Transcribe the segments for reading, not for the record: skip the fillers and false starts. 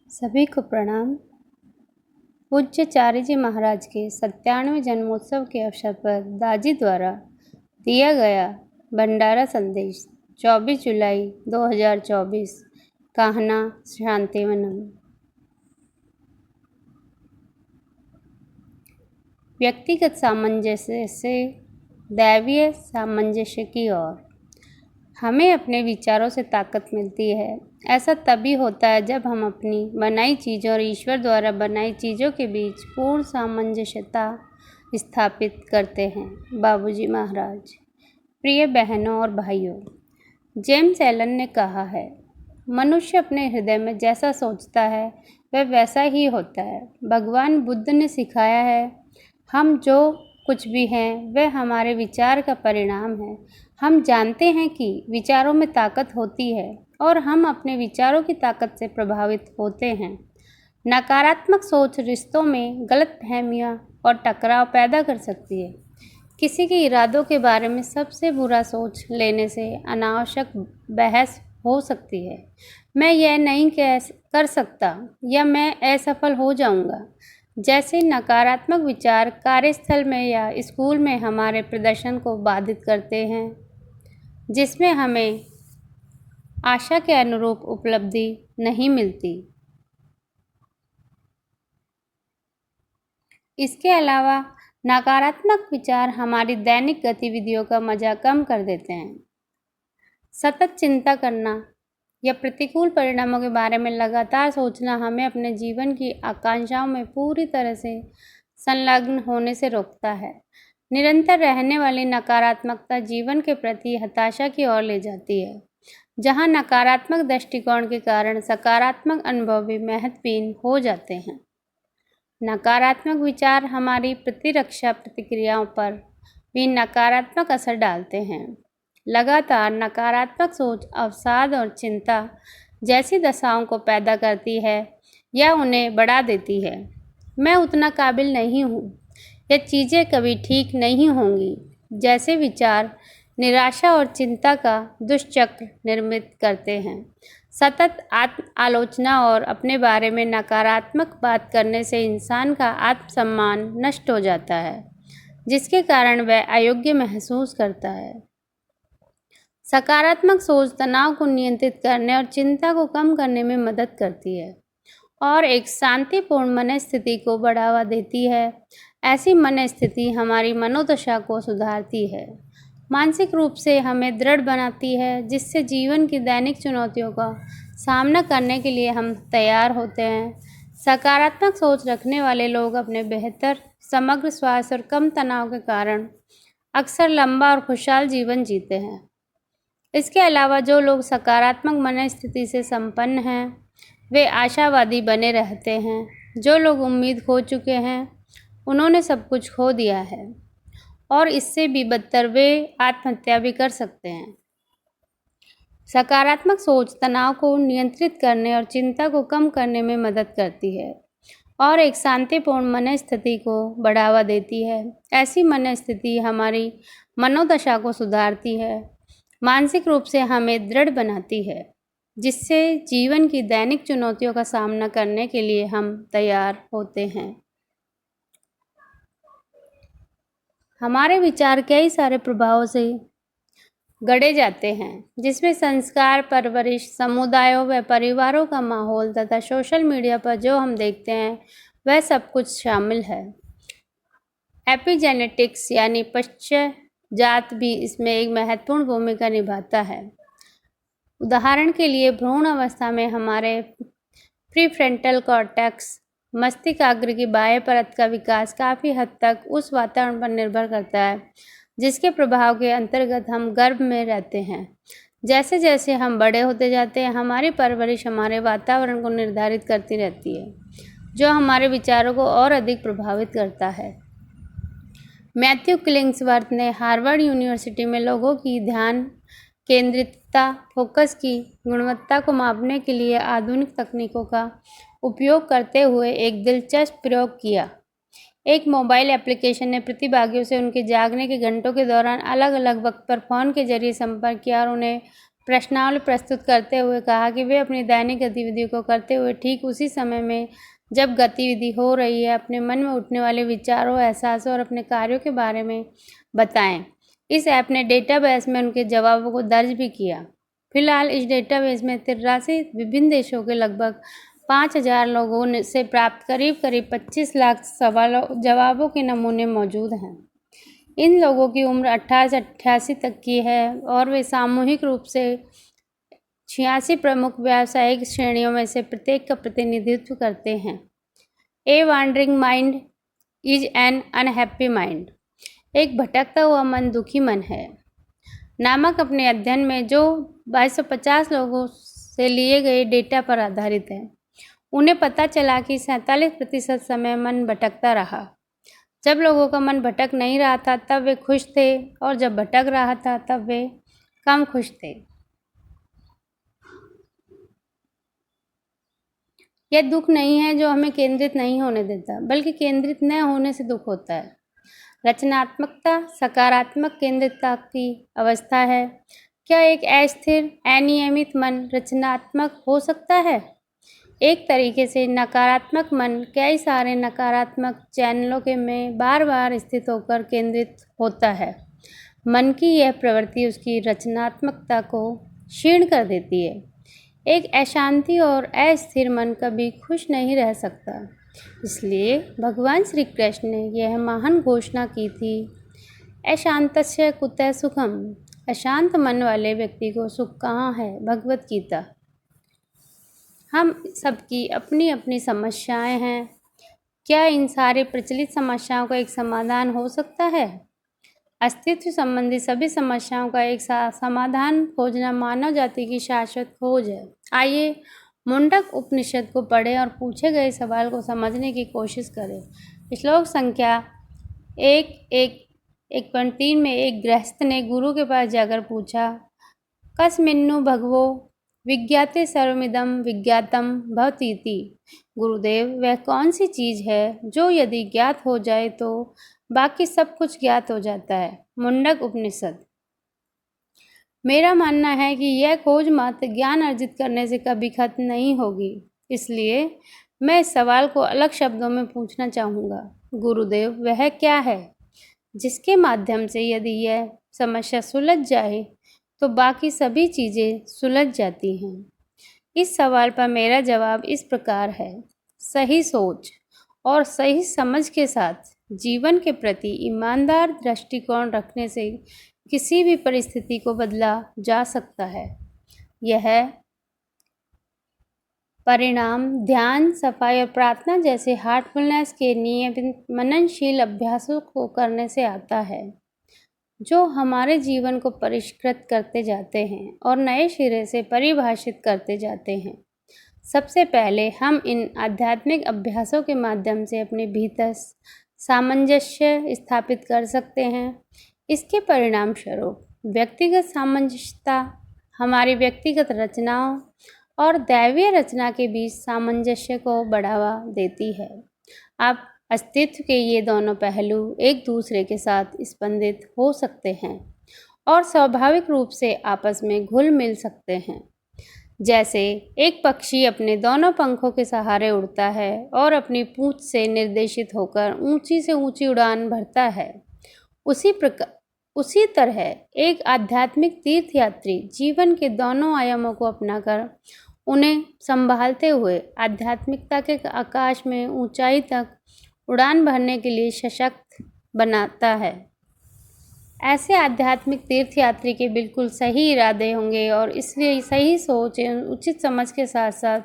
सभी को प्रणाम। पूज्य चारी जी महाराज के 97वें जन्मोत्सव के अवसर पर दाजी द्वारा दिया गया भंडारा संदेश 24 जुलाई 2024 कहना शांतिवनम। व्यक्तिगत सामंजस्य से दैवीय सामंजस्य की ओर हमें अपने विचारों से ताकत मिलती है। ऐसा तभी होता है जब हम अपनी बनाई चीज़ों और ईश्वर द्वारा बनाई चीज़ों के बीच पूर्ण सामंजस्यता स्थापित करते हैं। बाबूजी महाराज। प्रिय बहनों और भाइयों, जेम्स एलन ने कहा है, मनुष्य अपने हृदय में जैसा सोचता है वह वैसा ही होता है। भगवान बुद्ध ने सिखाया है, हम जो कुछ भी हैं वह हमारे विचार का परिणाम है। हम जानते हैं कि विचारों में ताकत होती है और हम अपने विचारों की ताकत से प्रभावित होते हैं। नकारात्मक सोच रिश्तों में गलतफहमियां और टकराव पैदा कर सकती है। किसी के इरादों के बारे में सबसे बुरा सोच लेने से अनावश्यक बहस हो सकती है। मैं यह नहीं कर सकता या मैं असफल हो जाऊंगा जैसे नकारात्मक विचार कार्यस्थल में या स्कूल में हमारे प्रदर्शन को बाधित करते हैं, जिसमें हमें आशा के अनुरूप उपलब्धि नहीं मिलती। इसके अलावा नकारात्मक विचार हमारी दैनिक गतिविधियों का मजा कम कर देते हैं। सतत चिंता करना या प्रतिकूल परिणामों के बारे में लगातार सोचना हमें अपने जीवन की आकांक्षाओं में पूरी तरह से संलग्न होने से रोकता है। निरंतर रहने वाली नकारात्मकता जीवन के प्रति हताशा की ओर ले जाती है, जहां नकारात्मक दृष्टिकोण के कारण सकारात्मक अनुभव भी महत्वहीन हो जाते हैं। नकारात्मक विचार हमारी प्रतिरक्षा प्रतिक्रियाओं पर भी नकारात्मक असर डालते हैं। लगातार नकारात्मक सोच अवसाद और चिंता जैसी दशाओं को पैदा करती है या उन्हें बढ़ा देती है। मैं उतना काबिल नहीं हूँ, यह चीज़ें कभी ठीक नहीं होंगी जैसे विचार निराशा और चिंता का दुष्चक्र निर्मित करते हैं। सतत आत्म आलोचना और अपने बारे में नकारात्मक बात करने से इंसान का आत्मसम्मान नष्ट हो जाता है, जिसके कारण वह अयोग्य महसूस करता है। सकारात्मक सोच तनाव को नियंत्रित करने और चिंता को कम करने में मदद करती है और एक शांतिपूर्ण मनस्थिति को बढ़ावा देती है। ऐसी मनस्थिति हमारी मनोदशा को सुधारती है, मानसिक रूप से हमें दृढ़ बनाती है, जिससे जीवन की दैनिक चुनौतियों का सामना करने के लिए हम तैयार होते हैं। सकारात्मक सोच रखने वाले लोग अपने बेहतर समग्र स्वास्थ्य और कम तनाव के कारण अक्सर लंबा और खुशहाल जीवन जीते हैं। इसके अलावा जो लोग सकारात्मक मनस्थिति से संपन्न हैं वे आशावादी बने रहते हैं। जो लोग उम्मीद खो चुके हैं उन्होंने सब कुछ खो दिया है और इससे भी बदतर वे आत्महत्या भी कर सकते हैं। सकारात्मक सोच तनाव को नियंत्रित करने और चिंता को कम करने में मदद करती है और एक शांतिपूर्ण मनस्थिति को बढ़ावा देती है। ऐसी मनस्थिति हमारी मनोदशा को सुधारती है, मानसिक रूप से हमें दृढ़ बनाती है, जिससे जीवन की दैनिक चुनौतियों का सामना करने के लिए हम तैयार होते हैं। हमारे विचार कई सारे प्रभावों से गढ़े जाते हैं, जिसमें संस्कार, परवरिश, समुदायों व परिवारों का माहौल तथा सोशल मीडिया पर जो हम देखते हैं वह सब कुछ शामिल है। एपिजेनेटिक्स यानी पश्चात भी इसमें एक महत्वपूर्ण भूमिका निभाता है। उदाहरण के लिए भ्रूण अवस्था में हमारे प्रीफ्रंटल कॉर्टेक्स मस्तिष्काग्र की बाह्य परत का विकास काफ़ी हद तक उस वातावरण पर निर्भर करता है जिसके प्रभाव के अंतर्गत हम गर्भ में रहते हैं। जैसे जैसे हम बड़े होते जाते हैं हमारी परवरिश हमारे वातावरण को निर्धारित करती रहती है, जो हमारे विचारों को और अधिक प्रभावित करता है। मैथ्यू किलिंग्सवर्थ ने हार्वर्ड यूनिवर्सिटी में लोगों की ध्यान केंद्रितता फोकस की गुणवत्ता को मापने के लिए आधुनिक तकनीकों का उपयोग करते हुए एक दिलचस्प प्रयोग किया। एक मोबाइल एप्लीकेशन ने प्रतिभागियों से उनके जागने के घंटों के दौरान अलग अलग वक्त पर फ़ोन के जरिए संपर्क किया और उन्हें प्रश्नावली प्रस्तुत करते हुए कहा कि वे अपनी दैनिक गतिविधियों को करते हुए ठीक उसी समय में जब गतिविधि हो रही है अपने मन में उठने वाले विचारों, एहसासों और अपने कार्यों के बारे में बताएं। इस ऐप ने डेटाबेस में उनके जवाबों को दर्ज भी किया। फिलहाल इस डेटाबेस में 83 विभिन्न देशों के लगभग 5,000 लोगों से प्राप्त करीब 25 लाख सवालों जवाबों के नमूने मौजूद हैं। इन लोगों की उम्र 18 से 88 तक की है और वे सामूहिक रूप से 86 प्रमुख व्यावसायिक श्रेणियों में से प्रत्येक का प्रतिनिधित्व करते हैं। A wandering mind is an unhappy mind. एक भटकता हुआ मन दुखी मन है नामक अपने अध्ययन में, जो 2250 लोगों से लिए गए डेटा पर आधारित है, उन्हें पता चला कि 47% समय मन भटकता रहा। जब लोगों का मन भटक नहीं रहा था तब वे खुश थे और जब भटक रहा था तब वे कम खुश थे। यह दुख नहीं है जो हमें केंद्रित नहीं होने देता, बल्कि केंद्रित न होने से दुख होता है। रचनात्मकता सकारात्मक केंद्रितता की अवस्था है। क्या एक अस्थिर, अनियमित मन रचनात्मक हो सकता है? एक तरीके से नकारात्मक मन कई सारे नकारात्मक चैनलों के में बार बार स्थित होकर केंद्रित होता है। मन की यह प्रवृत्ति उसकी रचनात्मकता को क्षीण कर देती है। एक अशांति और अस्थिर मन कभी खुश नहीं रह सकता। इसलिए भगवान श्री कृष्ण ने यह महान घोषणा की थी, अशांतस्य कुतः सुखम। अशांत मन वाले व्यक्ति को सुख कहाँ है? भगवत गीता। हम सबकी अपनी अपनी समस्याएं हैं। क्या इन सारी प्रचलित समस्याओं का एक समाधान हो सकता है? अस्तित्व संबंधी सभी समस्याओं का एक समाधान खोजना मानव जाति की शाश्वत खोज है। आइए मुंडक उपनिषद को पढ़ें और पूछे गए सवाल को समझने की कोशिश करें। श्लोक संख्या 1.3 में एक गृहस्थ ने गुरु के पास जाकर पूछा, कस्मिन्नु भगवो विज्ञाते सर्वमिदं विज्ञातम भवतीति। गुरुदेव, वह कौन सी चीज़ है जो यदि ज्ञात हो जाए तो बाकी सब कुछ ज्ञात हो जाता है? मुंडक उपनिषद। मेरा मानना है कि यह खोज मात्र ज्ञान अर्जित करने से कभी खत्म नहीं होगी। इसलिए मैं इस सवाल को अलग शब्दों में पूछना चाहूँगा। गुरुदेव, वह क्या है जिसके माध्यम से यदि यह समस्या सुलझ जाए तो बाकी सभी चीज़ें सुलझ जाती हैं? इस सवाल पर मेरा जवाब इस प्रकार है, सही सोच और सही समझ के साथ जीवन के प्रति ईमानदार दृष्टिकोण रखने से किसी भी परिस्थिति को बदला जा सकता है। यह परिणाम ध्यान, सफाई और प्रार्थना जैसे हार्टफुलनेस के नियमित मननशील अभ्यासों को करने से आता है, जो हमारे जीवन को परिष्कृत करते जाते हैं और नए सिरे से परिभाषित करते जाते हैं। सबसे पहले हम इन आध्यात्मिक अभ्यासों के माध्यम से अपने भीतर सामंजस्य स्थापित कर सकते हैं। इसके परिणाम स्वरूप व्यक्तिगत सामंजस्यता हमारी व्यक्तिगत रचनाओं और दैवीय रचना के बीच सामंजस्य को बढ़ावा देती है। अब अस्तित्व के ये दोनों पहलू एक दूसरे के साथ स्पंदित हो सकते हैं और स्वाभाविक रूप से आपस में घुल मिल सकते हैं। जैसे एक पक्षी अपने दोनों पंखों के सहारे उड़ता है और अपनी पूंछ से निर्देशित होकर ऊंची से ऊंची उड़ान भरता है, उसी तरह एक आध्यात्मिक तीर्थयात्री जीवन के दोनों आयामों को अपनाकर उन्हें संभालते हुए आध्यात्मिकता के आकाश में ऊंचाई तक उड़ान भरने के लिए सशक्त बनाता है। ऐसे आध्यात्मिक तीर्थयात्री के बिल्कुल सही इरादे होंगे और इसलिए सही सोच एवं उचित समझ के साथ साथ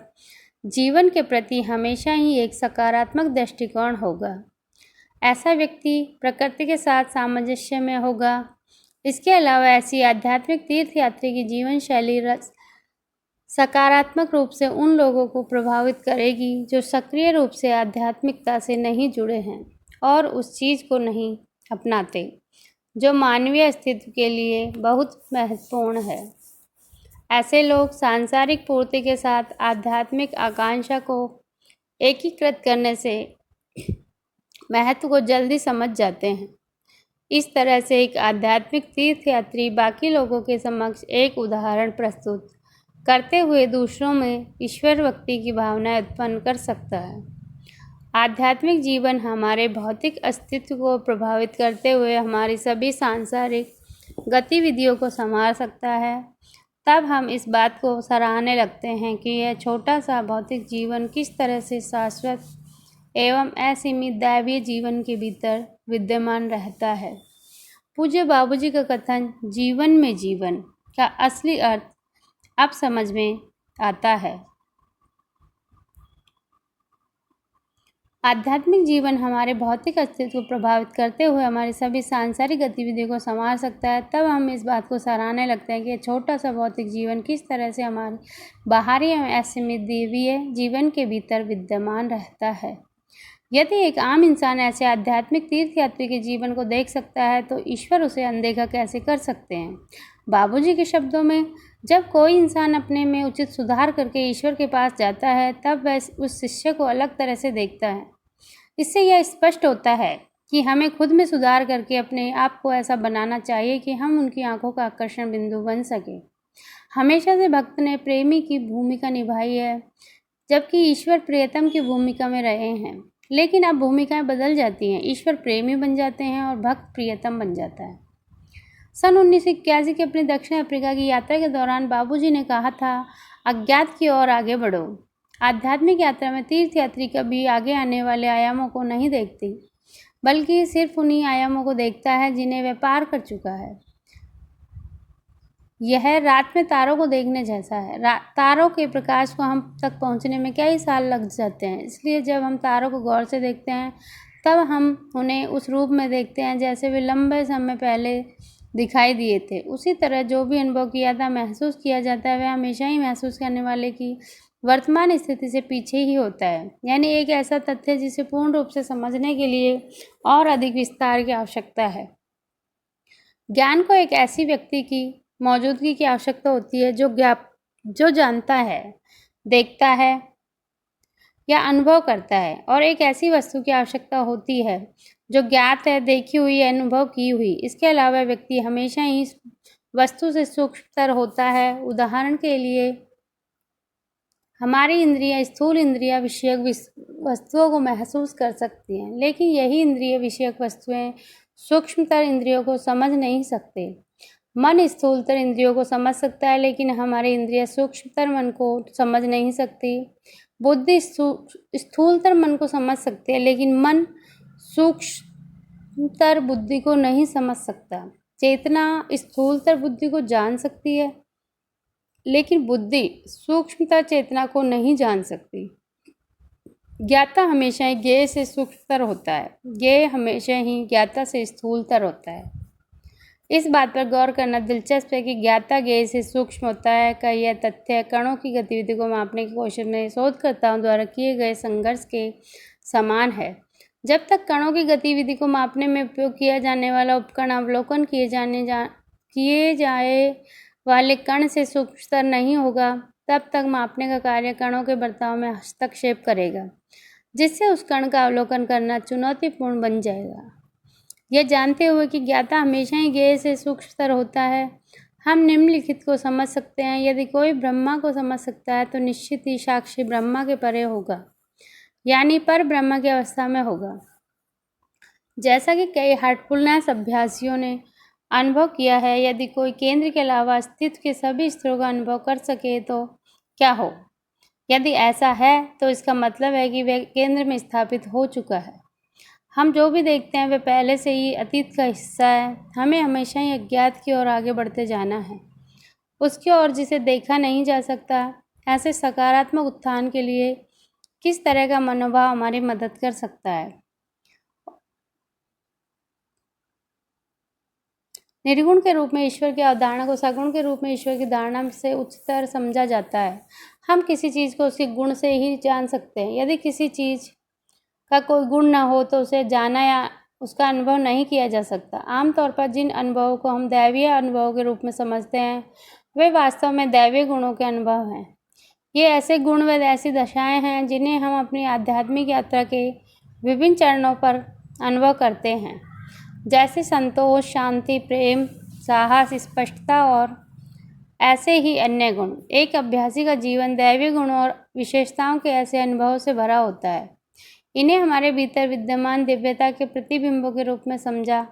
जीवन के प्रति हमेशा ही एक सकारात्मक दृष्टिकोण होगा। ऐसा व्यक्ति प्रकृति के साथ सामंजस्य में होगा। इसके अलावा ऐसी आध्यात्मिक तीर्थयात्री की जीवन शैली सकारात्मक रूप से उन लोगों को प्रभावित करेगी जो सक्रिय रूप से आध्यात्मिकता से नहीं जुड़े हैं और उस चीज़ को नहीं अपनाते जो मानवीय अस्तित्व के लिए बहुत महत्वपूर्ण है। ऐसे लोग सांसारिक पूर्ति के साथ आध्यात्मिक आकांक्षा को एकीकृत करने से महत्व को जल्दी समझ जाते हैं। इस तरह से एक आध्यात्मिक तीर्थयात्री बाकी लोगों के समक्ष एक उदाहरण प्रस्तुत करते हुए दूसरों में ईश्वर भक्ति की भावना उत्पन्न कर सकता है। आध्यात्मिक जीवन हमारे भौतिक अस्तित्व को प्रभावित करते हुए हमारी सभी सांसारिक गतिविधियों को संवार सकता है। तब हम इस बात को सराहने लगते हैं कि यह छोटा सा भौतिक जीवन किस तरह से शाश्वत एवं असीमित दैवीय जीवन के भीतर विद्यमान रहता है। पूज्य बाबूजी का कथन जीवन में जीवन का असली अर्थ अब समझ में आता है। आध्यात्मिक जीवन हमारे भौतिक अस्तित्व को प्रभावित करते हुए हमारी सभी सांसारिक गतिविधियों को संवार सकता है। तब हम इस बात को सराहने लगते हैं कि छोटा सा भौतिक जीवन किस तरह से हमारे बाहरी एवं असीमित दैवीय जीवन के भीतर विद्यमान रहता है। यदि एक आम इंसान ऐसे आध्यात्मिक तीर्थयात्री के जीवन को देख सकता है तो ईश्वर उसे अनदेखा कैसे कर सकते हैं। बाबूजी के शब्दों में, जब कोई इंसान अपने में उचित सुधार करके ईश्वर के पास जाता है तब वह उस शिष्य को अलग तरह से देखता है। इससे यह स्पष्ट होता है कि हमें खुद में सुधार करके अपने आप को ऐसा बनाना चाहिए कि हम उनकी आंखों का आकर्षण बिंदु बन सके। हमेशा से भक्त ने प्रेमी की भूमिका निभाई है, जबकि ईश्वर प्रियतम की भूमिका में रहे हैं। लेकिन अब भूमिकाएं बदल जाती हैं, ईश्वर प्रेमी बन जाते हैं और भक्त प्रियतम बन जाता है। सन 1981 की अपनी दक्षिण अफ्रीका की यात्रा के दौरान बाबूजी ने कहा था, अज्ञात की ओर आगे बढ़ो। आध्यात्मिक यात्रा में तीर्थयात्री कभी आगे आने वाले आयामों को नहीं देखती, बल्कि सिर्फ उन्हीं आयामों को देखता है जिन्हें वह पार कर चुका है। यह रात में तारों को देखने जैसा है। तारों के प्रकाश को हम तक पहुंचने में कई साल लग जाते हैं, इसलिए जब हम तारों को गौर से देखते हैं तब हम उन्हें उस रूप में देखते हैं जैसे वे लंबे समय पहले दिखाई दिए थे। उसी तरह जो भी अनुभव किया था, महसूस किया जाता है, वह हमेशा ही महसूस करने वाले की वर्तमान स्थिति से पीछे ही होता है। यानी एक ऐसा तथ्य जिसे पूर्ण रूप से समझने के लिए और अधिक विस्तार की आवश्यकता है। ज्ञान को एक ऐसी व्यक्ति की मौजूदगी की आवश्यकता होती है जो जानता है, देखता है या अनुभव करता है, और एक ऐसी वस्तु की आवश्यकता होती है जो ज्ञात है, देखी हुई या अनुभव की हुई। इसके अलावा व्यक्ति हमेशा ही वस्तु से सूक्ष्मतर होता है। उदाहरण के लिए हमारी इंद्रियां स्थूल इंद्रिया विषयक वस्तुओं को महसूस कर सकती हैं, लेकिन यही इंद्रिय विषयक वस्तुएं सूक्ष्मतर इंद्रियों को समझ नहीं सकते। मन स्थूलतर इंद्रियों को समझ सकता है, लेकिन हमारी इंद्रियां सूक्ष्मतर मन को समझ नहीं सकती। बुद्धि स्थूलतर मन को समझ सकती है, लेकिन मन सूक्ष्मतर बुद्धि को नहीं समझ सकता। चेतना स्थूलतर बुद्धि को जान सकती है, लेकिन बुद्धि सूक्ष्मतर चेतना को नहीं जान सकती। ज्ञाता हमेशा ही ज्ञेय से सूक्ष्मतर होता है, ज्ञेय हमेशा ही ज्ञाता से स्थूलतर होता है। इस बात पर गौर करना दिलचस्प है कि ज्ञाता ज्ञेय से सूक्ष्म होता है का यह तथ्य कणों की गतिविधि को मापने की कोशिश में शोधकर्ताओं द्वारा किए गए संघर्ष के समान है। जब तक कणों की गतिविधि को मापने में उपयोग किया जाने वाला उपकरण अवलोकन किए जाए वाले कण से सूक्ष्मतर नहीं होगा, तब तक मापने का कार्य कणों के बर्ताव में हस्तक्षेप करेगा, जिससे उस कण का अवलोकन करना चुनौतीपूर्ण बन जाएगा। यह जानते हुए कि ज्ञाता हमेशा ही ज्ञेय से सूक्ष्मतर होता है, हम निम्नलिखित को समझ सकते हैं। यदि कोई ब्रह्मा को समझ सकता है तो निश्चित ही साक्षी ब्रह्मा के परे होगा, यानी पर ब्रह्मा की अवस्था में होगा। जैसा कि कई हार्टफुलनेस अभ्यासियों ने अनुभव किया है, यदि कोई केंद्र के अलावा अस्तित्व के सभी स्तरों का अनुभव कर सके तो क्या हो? यदि ऐसा है तो इसका मतलब है कि वह केंद्र में स्थापित हो चुका है। हम जो भी देखते हैं वह पहले से ही अतीत का हिस्सा है। हमें हमेशा ही अज्ञात की ओर आगे बढ़ते जाना है, उसकी ओर जिसे देखा नहीं जा सकता। ऐसे सकारात्मक उत्थान के लिए किस तरह का मनोभाव हमारी मदद कर सकता है? निर्गुण के रूप में ईश्वर की अवधारणा को सगुण के रूप में ईश्वर की धारणा से उच्चतर समझा जाता है। हम किसी चीज़ को उसके गुण से ही जान सकते हैं। यदि किसी चीज़ का कोई गुण न हो तो उसे जाना या उसका अनुभव नहीं किया जा सकता। आमतौर पर जिन अनुभवों को हम दैवीय अनुभवों के रूप में समझते हैं वे वास्तव में दैवीय गुणों के अनुभव हैं। ये ऐसे गुण व ऐसी दशाएं हैं जिन्हें हम अपनी आध्यात्मिक यात्रा के विभिन्न चरणों पर अनुभव करते हैं। जैसे संतोष, शांति, प्रेम, साहस, स्पष्टता और ऐसे ही अन्य गुण। एक अभ्यासी का जीवन दैवीय गुणों और विशेषताओं के ऐसे अनुभवों से भरा होता है। इन्हें हमारे भीतर विद्यमान दिव्यता के प्रतिबिंबों के रूप में समझा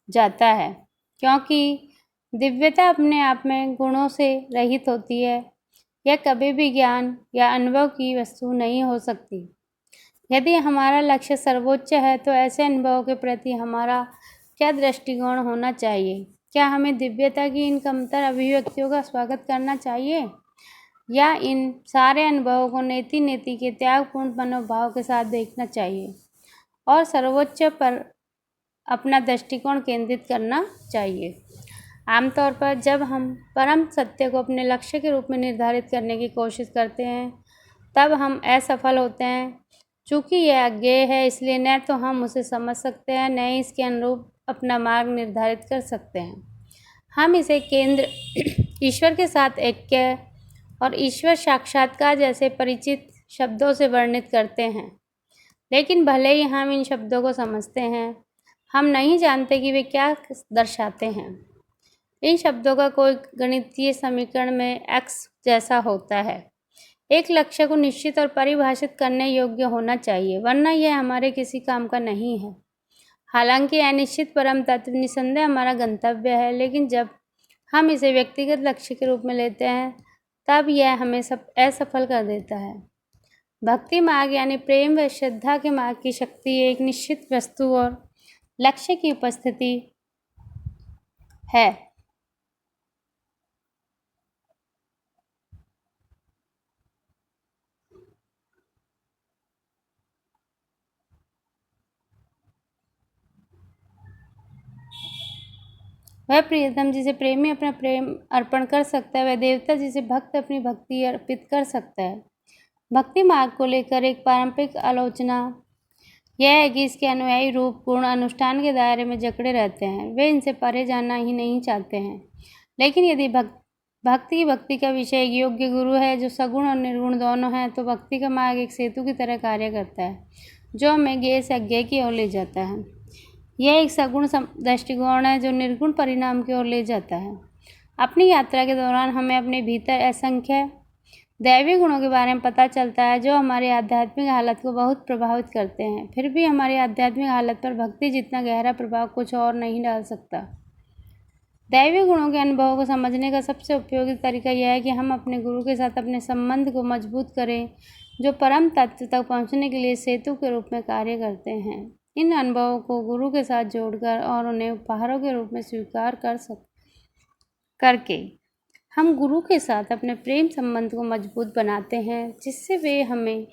जाता है, क्योंकि दिव्यता अपने आप में गुणों से रहित होती है। यह कभी भी ज्ञान या अनुभव की वस्तु नहीं हो सकती। यदि हमारा लक्ष्य सर्वोच्च है तो ऐसे अनुभवों के प्रति हमारा क्या दृष्टिकोण होना चाहिए? क्या हमें दिव्यता की इन कमतर अभिव्यक्तियों का स्वागत करना चाहिए, या इन सारे अनुभवों को नेति नेति के त्यागपूर्ण मनोभाव के साथ देखना चाहिए और सर्वोच्च पर अपना दृष्टिकोण केंद्रित करना चाहिए? आमतौर पर जब हम परम सत्य को अपने लक्ष्य के रूप में निर्धारित करने की कोशिश करते हैं तब हम असफल होते हैं। चूँकि यह अज्ञेय है, इसलिए न तो हम उसे समझ सकते हैं, न ही इसके अनुरूप अपना मार्ग निर्धारित कर सकते हैं। हम इसे केंद्र, ईश्वर के साथ ऐक्य और ईश्वर साक्षात्कार जैसे परिचित शब्दों से वर्णित करते हैं, लेकिन भले ही हम इन शब्दों को समझते हैं, हम नहीं जानते कि वे क्या दर्शाते हैं। इन शब्दों का कोई गणितीय समीकरण में x जैसा होता है। एक लक्ष्य को निश्चित और परिभाषित करने योग्य होना चाहिए, वरना यह हमारे किसी काम का नहीं है। हालांकि अनिश्चित परम तत्व निसंदेह हमारा गंतव्य है, लेकिन जब हम इसे व्यक्तिगत लक्ष्य के रूप में लेते हैं तब यह हमें असफल कर देता है। भक्ति मार्ग यानी प्रेम व श्रद्धा के मार्ग की शक्ति एक निश्चित वस्तु और लक्ष्य की उपस्थिति है। वह प्रियतम जिसे प्रेमी अपना प्रेम अर्पण कर सकता है, वह देवता जिसे भक्त अपनी भक्ति अर्पित कर सकता है। भक्ति मार्ग को लेकर एक पारंपरिक आलोचना यह है कि इसके अनुयायी रूप, गुण, अनुष्ठान के दायरे में जकड़े रहते हैं। वे इनसे परे जाना ही नहीं चाहते हैं। लेकिन यदि भक्ति का विषय एक योग्य गुरु है जो सगुण और निर्गुण दोनों है, तो भक्ति का मार्ग एक सेतु की तरह कार्य करता है जो हमें ज्ञेय से अज्ञेय की ओर ले जाता है। यह एक सगुण दृष्टिकोण है जो निर्गुण परिणाम की ओर ले जाता है। अपनी यात्रा के दौरान हमें अपने भीतर असंख्य दैवीय गुणों के बारे में पता चलता है जो हमारी आध्यात्मिक हालत को बहुत प्रभावित करते हैं। फिर भी हमारी आध्यात्मिक हालत पर भक्ति जितना गहरा प्रभाव कुछ और नहीं डाल सकता। दैवीय गुणों के अनुभवों को समझने का सबसे उपयोगी तरीका यह है कि हम अपने गुरु के साथ अपने संबंध को मजबूत करें, जो परम तत्व तक पहुंचने के लिए सेतु के रूप में कार्य करते हैं। इन अनुभवों को गुरु के साथ जोड़कर और उन्हें उपहारों के रूप में स्वीकार करके हम गुरु के साथ अपने प्रेम संबंध को मजबूत बनाते हैं, जिससे वे हमें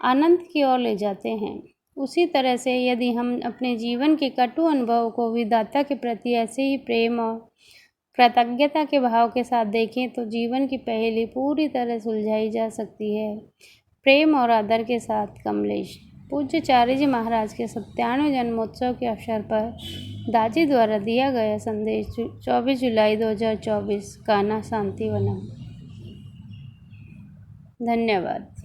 आनंद की ओर ले जाते हैं। उसी तरह से यदि हम अपने जीवन के कटु अनुभवों को विधाता के प्रति ऐसे ही प्रेम और कृतज्ञता के भाव के साथ देखें तो जीवन की पहेली पूरी तरह सुलझाई जा सकती है। प्रेम और आदर के साथ कमलेश। पूज्य चार्य जी महाराज के 97वें जन्मोत्सव के अवसर पर दाजी द्वारा दिया गया संदेश 24 जुलाई 2024 कान्हा शांतिवनम। धन्यवाद।